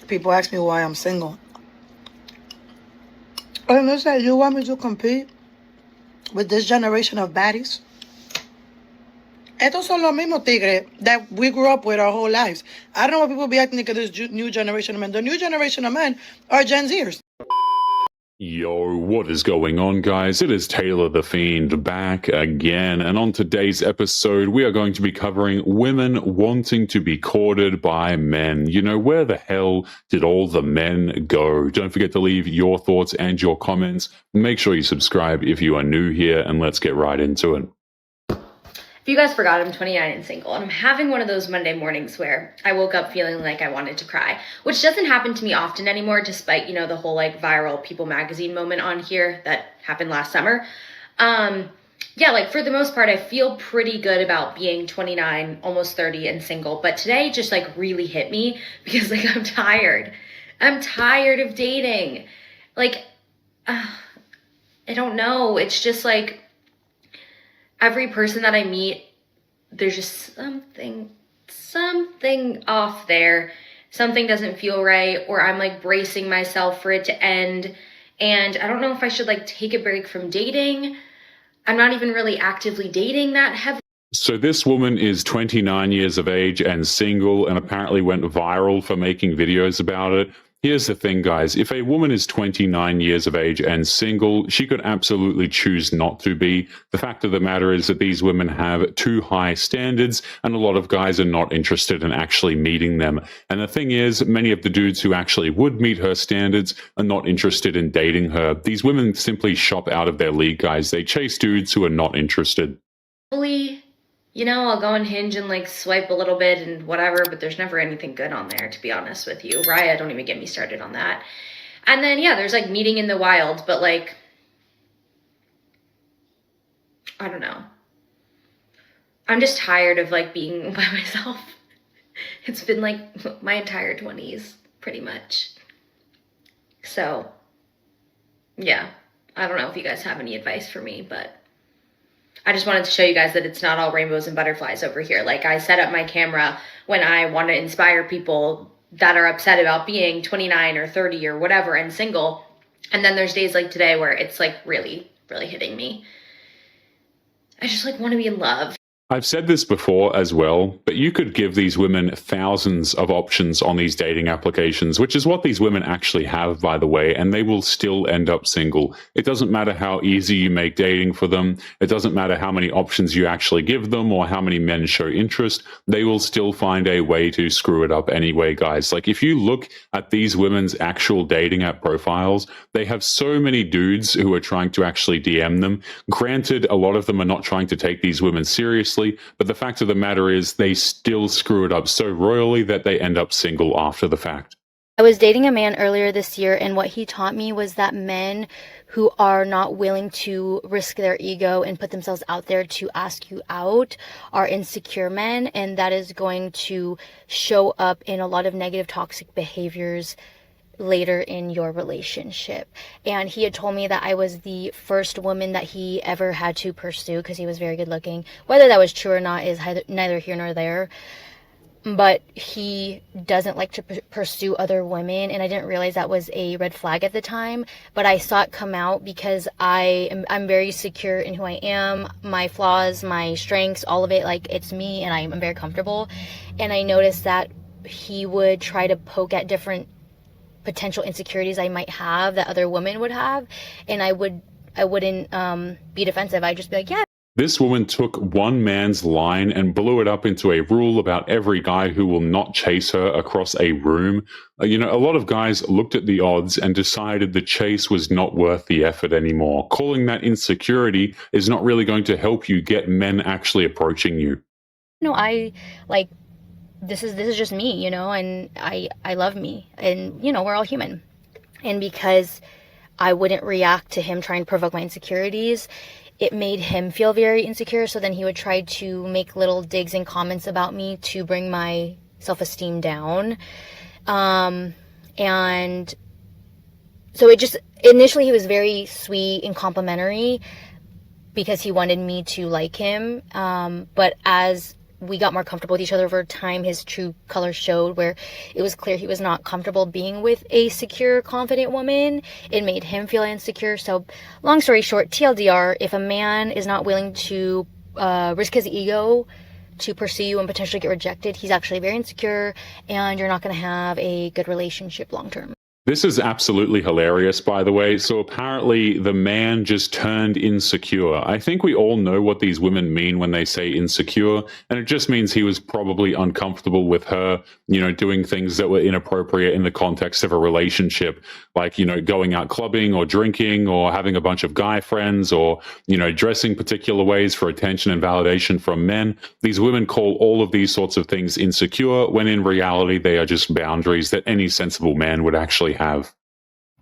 People ask me why I'm single. And they say, you want me to compete with this generation of baddies? Estos son los mismos tigres that we grew up with our whole lives. I don't know why people be acting like this new generation of men. The new generation of men are Gen Zers. Yo, what is going on, guys? It is Taylor the Fiend back again, and on today's episode, we are going to be covering women wanting to be courted by men. You know, where the hell did all the men go? Don't forget to leave your thoughts and your comments. Make sure you subscribe if you are new here, and let's get right into it. If you guys forgot, I'm 29 and single, and I'm having one of those Monday mornings where I woke up feeling like I wanted to cry, which doesn't happen to me often anymore, despite, the whole viral People magazine moment on here that happened last summer. For the most part, I feel pretty good about being 29, almost 30 and single, but today just really hit me because I'm tired. I'm tired of dating. I don't know. It's just every person that I meet, there's just something off there. Something doesn't feel right, or I'm bracing myself for it to end. And I don't know if I should take a break from dating. I'm not even really actively dating that heavily. So this woman is 29 years of age and single, and apparently went viral for making videos about it. Here's the thing, guys. If a woman is 29 years of age and single, she could absolutely choose not to be. The fact of the matter is that these women have too high standards, and a lot of guys are not interested in actually meeting them. And the thing is, many of the dudes who actually would meet her standards are not interested in dating her. These women simply shop out of their league, guys. They chase dudes who are not interested. I'll go on Hinge and swipe a little bit and whatever, but there's never anything good on there, to be honest with you. Raya, don't even get me started on that. And then, there's meeting in the wild, but I don't know. I'm just tired of being by myself. It's been my entire 20s, pretty much. So, yeah, I don't know if you guys have any advice for me, but I just wanted to show you guys that it's not all rainbows and butterflies over here. I set up my camera when I want to inspire people that are upset about being 29 or 30 or whatever and single. And then there's days like today where it's really, really hitting me. I just want to be in love. I've said this before as well, but you could give these women thousands of options on these dating applications, which is what these women actually have, by the way, and they will still end up single. It doesn't matter how easy you make dating for them. It doesn't matter how many options you actually give them or how many men show interest. They will still find a way to screw it up anyway, guys. If you look at these women's actual dating app profiles, they have so many dudes who are trying to actually DM them. Granted, a lot of them are not trying to take these women seriously, but the fact of the matter is they still screw it up so royally that they end up single after the fact. I was dating a man earlier this year, and what he taught me was that men who are not willing to risk their ego and put themselves out there to ask you out are insecure men, and that is going to show up in a lot of negative toxic behaviors later in your relationship. And he had told me that I was the first woman that he ever had to pursue because he was very good looking. Whether that was true or not is neither here nor there, but he doesn't like to pursue other women, and I didn't realize that was a red flag at the time, but I saw it come out because I'm very secure in who I am, my flaws, my strengths, all of it. It's me, and I'm very comfortable. And I noticed that he would try to poke at different potential insecurities I might have that other women would have, and I wouldn't be defensive. I'd just be like, yeah. This woman took one man's line and blew it up into a rule about every guy who will not chase her across a room. A lot of guys looked at the odds and decided the chase was not worth the effort anymore. Calling that insecurity is not really going to help you get men actually approaching you. This is just me, and I love me, and we're all human. And because I wouldn't react to him trying to provoke my insecurities, it made him feel very insecure. So then he would try to make little digs and comments about me to bring my self-esteem down. And so initially he was very sweet and complimentary because he wanted me to like him. But as we got more comfortable with each other over time. His true colors showed, where it was clear he was not comfortable being with a secure, confident woman. It made him feel insecure. So long story short, TLDR, if a man is not willing to risk his ego to pursue you and potentially get rejected, he's actually very insecure, and you're not going to have a good relationship long term. This is absolutely hilarious, by the way. So apparently the man just turned insecure. I think we all know what these women mean when they say insecure, and it just means he was probably uncomfortable with her, doing things that were inappropriate in the context of a relationship, like, going out clubbing or drinking or having a bunch of guy friends or, dressing particular ways for attention and validation from men. These women call all of these sorts of things insecure, when in reality they are just boundaries that any sensible man would actually have.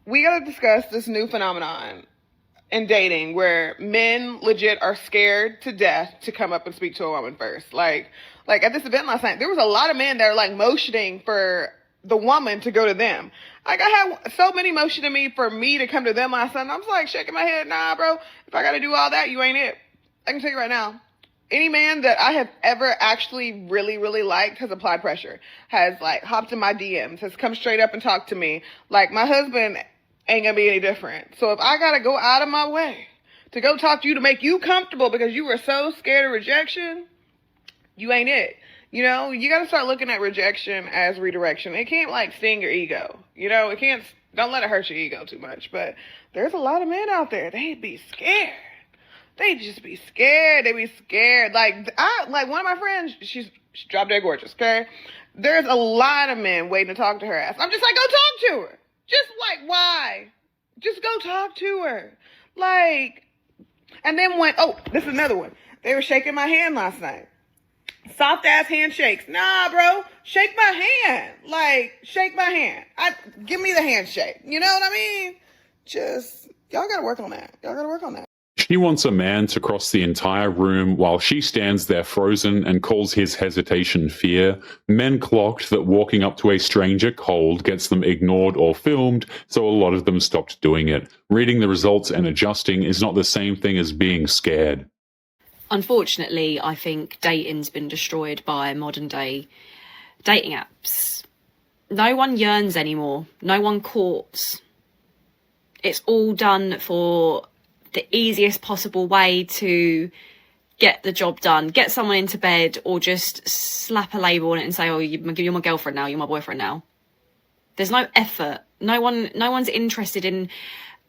We gotta discuss this new phenomenon in dating where men legit are scared to death to come up and speak to a woman first. Like at this event last night, there was a lot of men that are like motioning for the woman to go to them. Like, I had so many motioning me for me to come to them last night. I was like shaking my head, nah, bro. If I gotta do all that, you ain't it. I can tell you right now. Any man that I have ever actually really, really liked has applied pressure, has like hopped in my DMs, has come straight up and talked to me. Like, my husband ain't gonna be any different. So if I gotta go out of my way to go talk to you to make you comfortable because you were so scared of rejection, you ain't it. You gotta start looking at rejection as redirection. It can't like sting your ego. It can't, don't let it hurt your ego too much. But there's a lot of men out there, they be scared. They just be scared. They be scared. Like one of my friends, she's drop dead gorgeous, okay? There's a lot of men waiting to talk to her ass. I'm just like, go talk to her. Just like, why? Just go talk to her. Like, and then this is another one. They were shaking my hand last night. Soft ass handshakes. Nah, bro. Shake my hand. Like, shake my hand. Give me the handshake. You know what I mean? Y'all gotta work on that. She wants a man to cross the entire room while she stands there frozen and calls his hesitation fear. Men clocked that walking up to a stranger cold gets them ignored or filmed, so a lot of them stopped doing it. Reading the results and adjusting is not the same thing as being scared. Unfortunately, I think dating's been destroyed by modern day dating apps. No one yearns anymore. No one courts. It's all done for the easiest possible way to get the job done, get someone into bed, or just slap a label on it and say, oh, you're my girlfriend now, you're my boyfriend now. There's no effort. No one's interested in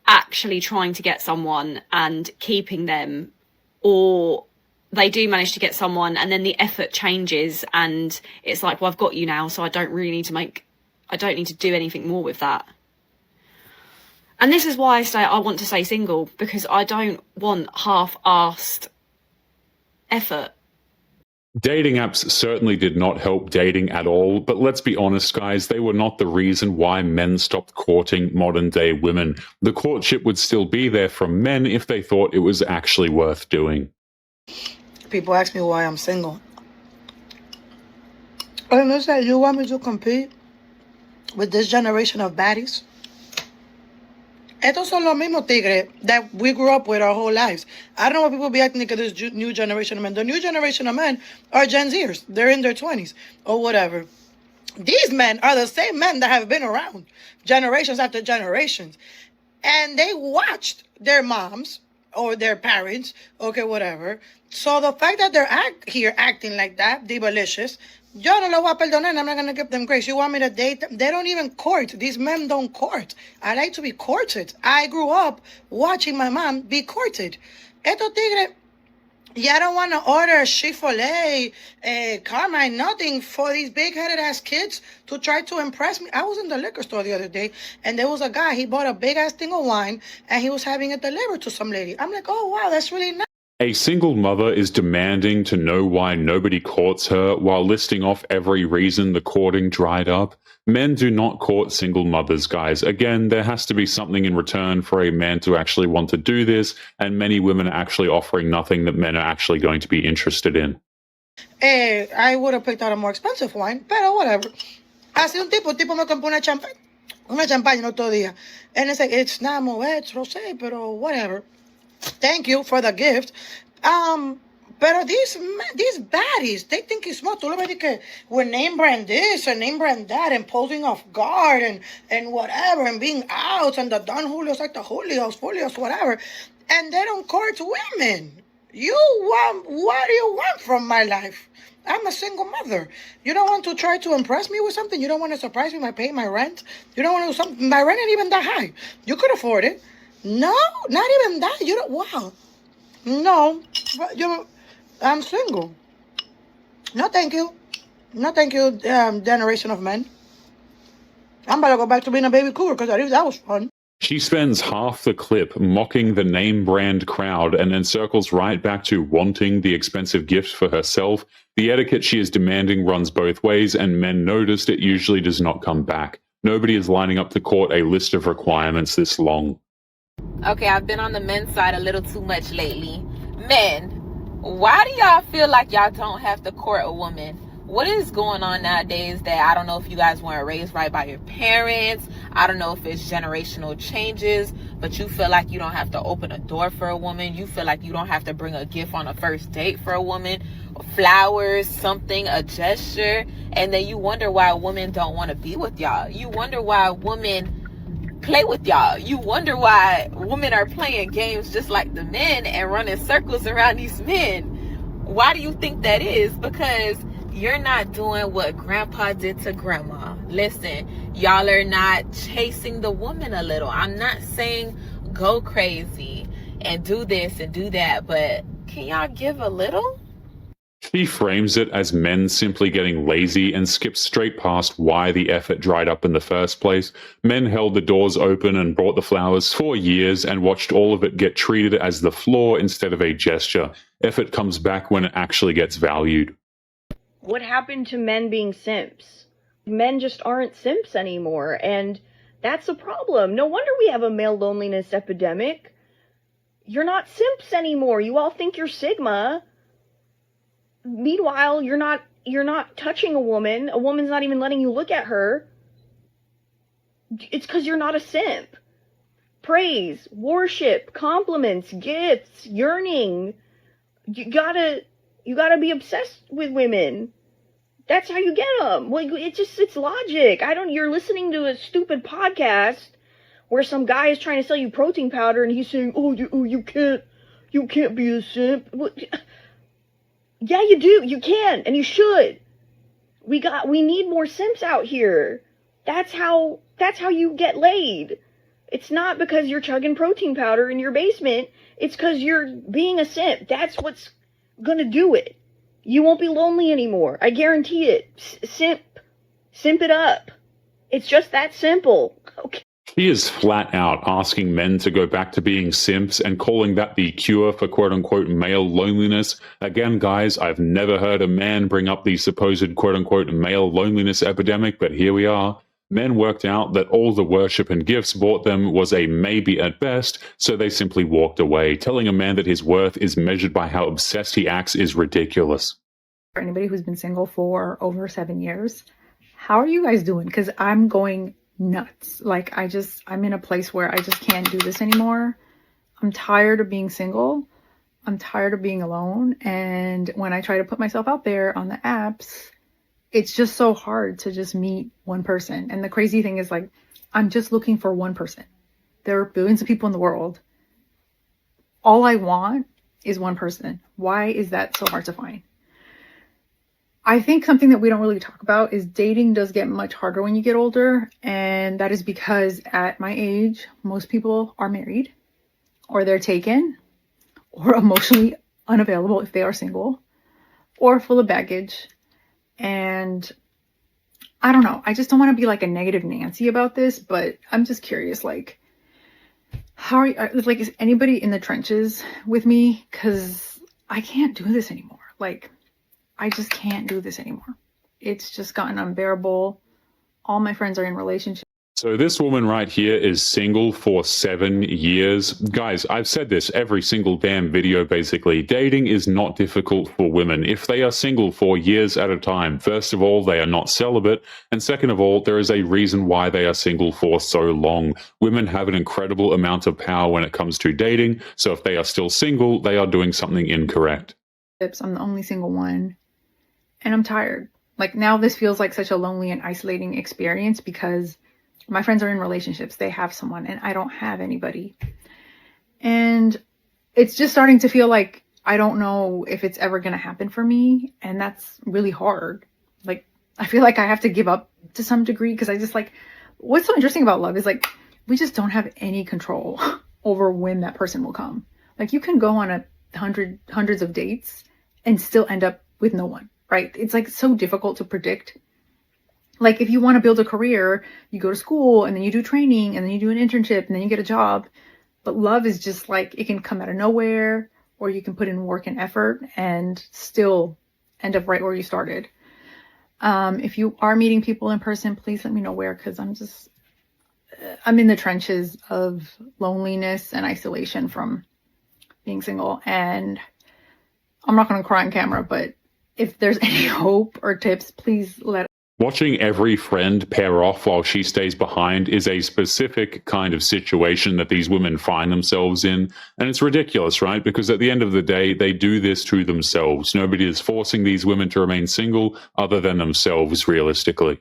actually trying to get someone and keeping them, or they do manage to get someone and then the effort changes and it's like, well, I've got you now, so I don't need to do anything more with that. And this is why I want to stay single, because I don't want half-assed effort. Dating apps certainly did not help dating at all, but let's be honest, guys, they were not the reason why men stopped courting modern-day women. The courtship would still be there from men if they thought it was actually worth doing. People ask me why I'm single. And it's like, you want me to compete with this generation of baddies? Estos son los mismos tigres that we grew up with our whole lives. I don't know why people be acting like this new generation of men. The new generation of men are Gen Zers. They're in their 20s or whatever. These men are the same men that have been around generations after generations. And they watched their moms or their parents, okay, whatever. So the fact that they're here acting like that, divalicious, yo no lo voy a perdonar, and I'm not going to give them grace. You want me to date them? They don't even court. These men don't court. I like to be courted. I grew up watching my mom be courted. Estos tigres, I don't want to order Chick-fil-A, Carmine, nothing for these big-headed ass kids to try to impress me. I was in the liquor store the other day, and there was a guy, he bought a big-ass thing of wine, and he was having it delivered to some lady. I'm like, oh, wow, that's really nice. A single mother is demanding to know why nobody courts her while listing off every reason the courting dried up. Men do not court single mothers, guys. Again, there has to be something in return for a man to actually want to do this, and many women are actually offering nothing that men are actually going to be interested in. I would have picked out a more expensive wine, pero whatever. Así un tipo me compró una champaña el otro día. And it's like, it's not Moet, it's rosé, pero whatever. Thank you for the gift. Pero these baddies, they think it's smart. Tú lo ves que we're name brand this and name brand that and posing off guard and whatever and being out and the Don Julios like the Julios, whatever. And they don't court women. What do you want from my life? I'm a single mother. You don't want to try to impress me with something? You don't want to surprise me by paying my rent? You don't want to do something? My rent ain't even that high. You could afford it. No, not even that. You don't, wow. No, but I'm single. No, thank you. No, thank you, generation of men. I'm about to go back to being a baby cougar because that was fun. She spends half the clip mocking the name brand crowd and then circles right back to wanting the expensive gift for herself. The etiquette she is demanding runs both ways, and men noticed it usually does not come back. Nobody is lining up to court a list of requirements this long. Okay, I've been on the men's side a little too much lately. Men, why do y'all feel like y'all don't have to court a woman? What is going on nowadays that I don't know if you guys weren't raised right by your parents. I don't know if it's generational changes, but you feel like you don't have to open a door for a woman. You feel like you don't have to bring a gift on a first date for a woman, flowers, something, a gesture. And then you wonder why women don't want to be with y'all. You wonder why women play with y'all. You wonder why women are playing games just like the men and running circles around these men. Why do you think that is? Because you're not doing what grandpa did to grandma. Listen, y'all are not chasing the woman a little. I'm not saying go crazy and do this and do that, but can y'all give a little? She frames it as men simply getting lazy and skips straight past why the effort dried up in the first place. Men held the doors open and brought the flowers for years and watched all of it get treated as the flaw instead of a gesture. Effort comes back when it actually gets valued. What happened to men being simps? Men just aren't simps anymore, and that's a problem. No wonder we have a male loneliness epidemic. You're not simps anymore. You all think you're Sigma. Meanwhile, you're not touching a woman. A woman's not even letting you look at her. It's because you're not a simp. Praise, worship, compliments, gifts, yearning. You gotta be obsessed with women. That's how you get them. Well, it's logic. You're listening to a stupid podcast where some guy is trying to sell you protein powder and he's saying, you can't be a simp. Well, yeah, you do. You can, and you should. We need more simps out here. That's how you get laid. It's not because you're chugging protein powder in your basement. It's because you're being a simp. That's what's gonna do it. You won't be lonely anymore. I guarantee it. Simp it up. It's just that simple. Okay. She is flat out asking men to go back to being simps and calling that the cure for quote-unquote male loneliness. Again, guys, I've never heard a man bring up the supposed quote-unquote male loneliness epidemic, but here we are. Men worked out that all the worship and gifts bought them was a maybe at best, so they simply walked away. Telling a man that his worth is measured by how obsessed he acts is ridiculous. For anybody who's been single for over 7 years, how are you guys doing? Because I'm going nuts. Like, I'm in a place where I just can't do this anymore. I'm tired of being single. I'm tired of being alone. And when I try to put myself out there on the apps, it's just so hard to just meet one person. And the crazy thing is, like, I'm just looking for one person. There are billions of people in the world. All I want is one person. Why is that so hard to find? I think something that we don't really talk about is dating does get much harder when you get older. And that is because at my age, most people are married, or they're taken, or emotionally unavailable if they are single, or full of baggage. And I don't know. I just don't want to be like a negative Nancy about this, but I'm just curious, like, how are you, like, is anybody in the trenches with me? Because I can't do this anymore. Like, I just can't do this anymore. It's just gotten unbearable. All my friends are in relationships. So this woman right here is single for 7 years. Guys, I've said this every single damn video, basically. Dating is not difficult for women if they are single for years at a time. First of all, they are not celibate. And second of all, there is a reason why they are single for so long. Women have an incredible amount of power when it comes to dating. So if they are still single, they are doing something incorrect. I'm the only single one, and I'm tired. Like, now this feels like such a lonely and isolating experience because my friends are in relationships. They have someone and I don't have anybody. And it's just starting to feel like I don't know if it's ever going to happen for me. And that's really hard. Like, I feel like I have to give up to some degree because I just, like, what's so interesting about love is, like, we just don't have any control over when that person will come. Like, you can go on hundreds of dates and still end up with no one, right? It's, like, so difficult to predict. Like, if you want to build a career, you go to school and then you do training and then you do an internship and then you get a job. But love is just like, it can come out of nowhere, or you can put in work and effort and still end up right where you started. If you are meeting people in person, please let me know where, because I'm in the trenches of loneliness and isolation from being single. And I'm not going to cry on camera, but if there's any hope or tips, please let. Watching every friend pair off while she stays behind is a specific kind of situation that these women find themselves in. And it's ridiculous, right? Because at the end of the day, they do this to themselves. Nobody is forcing these women to remain single other than themselves, realistically.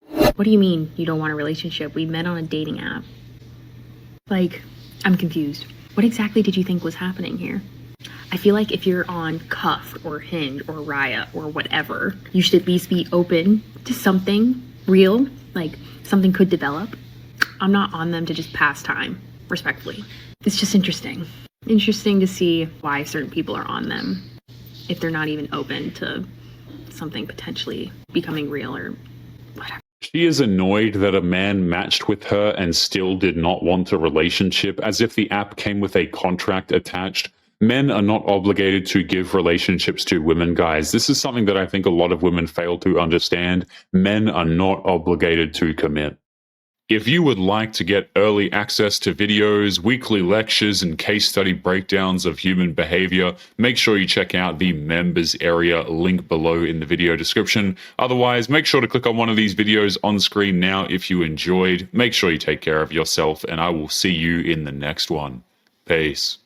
What do you mean you don't want a relationship? We met on a dating app. Like, I'm confused. What exactly did you think was happening here? I feel like if you're on Cuff or Hinge or Raya or whatever, you should at least be open to something real, like something could develop. I'm not on them to just pass time, respectfully. It's just interesting. Interesting to see why certain people are on them if they're not even open to something potentially becoming real or whatever. She is annoyed that a man matched with her and still did not want a relationship, as if the app came with a contract attached. Men are not obligated to give relationships to women, guys. This is something that I think a lot of women fail to understand. Men are not obligated to commit. If you would like to get early access to videos, weekly lectures, and case study breakdowns of human behavior, make sure you check out the members area link below in the video description. Otherwise, make sure to click on one of these videos on screen now if you enjoyed. Make sure you take care of yourself, and I will see you in the next one. Peace.